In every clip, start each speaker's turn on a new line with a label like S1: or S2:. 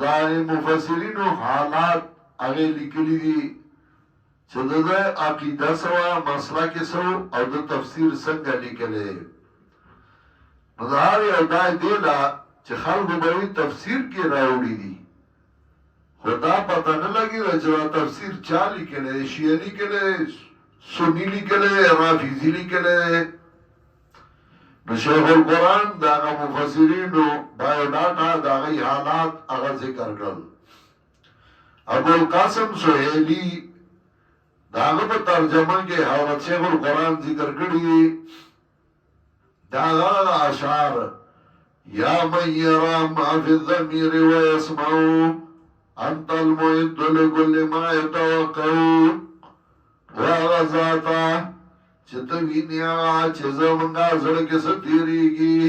S1: دا مفسرینو حالات هغه لیکلي دي چې د عقیده سوا مسلک سو او د تفسیر څنګه لیکلي نو دا یو دای دی لا چې خلکو به تفسیر کې راوړي دي خدا پته نه لګي چې تفسیر چا لیکلي شیعه لیکلي سنی لیکلي رافضی لیکلي نو شیخ القرآن داغه مفسرینو بایوډاټا داغه حالات هغه ذکر کړل ابو القاسم سہیلی داغه په ترجمه کې حضرت شیخ القرآن ذکر کړی داغه اشعار یا من یرا ما فی الضمیر ويسمع انت المعد لكل ما يتوقع وغزاتا چې ته وینې چې زمونږه زړه کې څه تېرېږي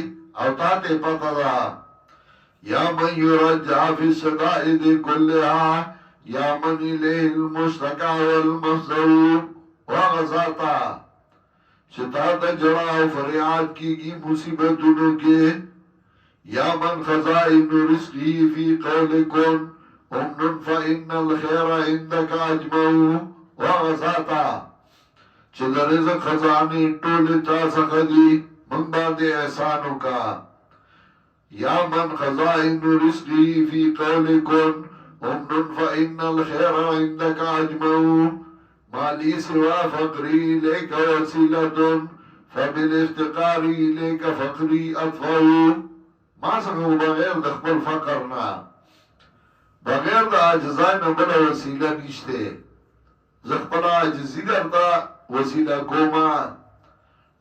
S1: او تا ته پته ده یا من یرجع فی الشدائد کلها یا من الیه المشتکا والمفزع وغزاتا چې تا ته جړه او فریاد کېږي مصیبتونو کې یا من خزائن رزقه فی قول کن امن فإن الخير عندك اجمع وغزاتا چې د رزق خزانه ټول تا څخه دي من باندې احسان وکا یا من خزائن رزقه فی قول کن امن فإن الخير عندك اجمع ما لي سوى فقري إليك وسيلة فبالافتقار إليك فقري أطفأ ما څخه بغیر د خپل فقر نه بغیر د عاجزای نه بل وسیله نشته زه خپل عاجزی درته وسیله کوما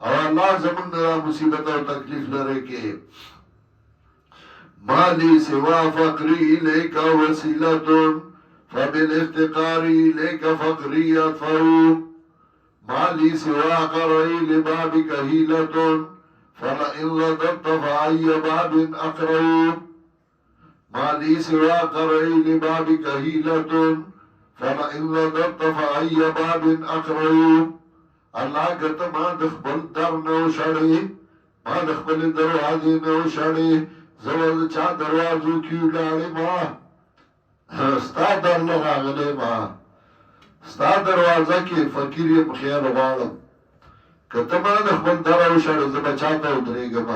S1: او الله زمون د مصیبت او تکلیف لره کې مالی سوا فقری الیک وسیلۃ فبالافتقار الیک فقری اطفأ مالی سوا قرئی لبابک حیلۃ فلئن رددت فأي باب اقرأ مالی سوا قرئی لبابک حیلۃ فلئن رددت فأي باب اقرأ الله کته ما د خپل در نو شړې ما د خپل دروازې نو شړې زول چا دروازو کیو لاړې ما ستا در نه راغلې ما ستا دروازه کې فقیر یې په خیر غواړم کته ما د خپل در او شړې زما چاته ودرېږم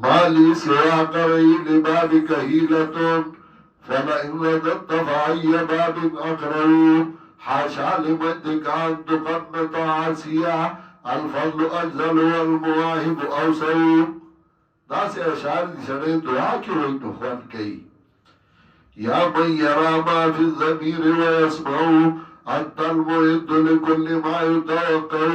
S1: مالی سوا قرئی لبابک حیلۃ فلئن رددت فأي باب اقرأ حاشا لمدك أن تقنط عاسيا الفضل أجزل والمواهب أوسع دا سے اشعار دی سڑے دعا کی ہوئی نخوان کئی یا من یرا ما فی الضمیر ویسمعو انت المعد لكل ما يتوقع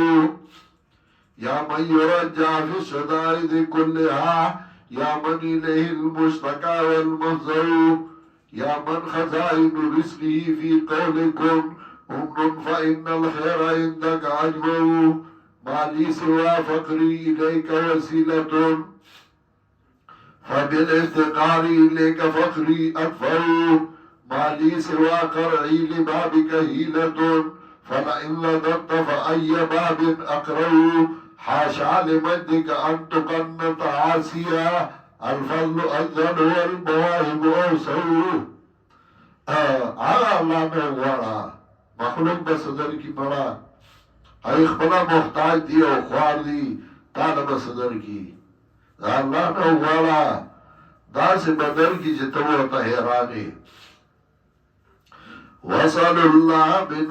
S1: یا من یرجع فی الشدائد كلها یا من الیه المشتکا والمفزع یا من خزائن رزقه فی قولکم امن فإن الخير عندك أجمع ما لي سوى فقري إليك وسيلة فبالافتقار إليك فقري أطفأ ما لي سوى قرعي لبابك حيلة فلئن رددت فأي باب أقرأ حاشا لمجدك أن تقنط عاسيا الفضل أجزل والمواهب أوسع على الله میں غوارا مخلوق بس صدر کی بڑا ای خپلا محتاج دی او خوار دی تانا بس صدر کی اللہ نے غوارا دا سے بدر کی جتو تا حیرانی وصل اللہ من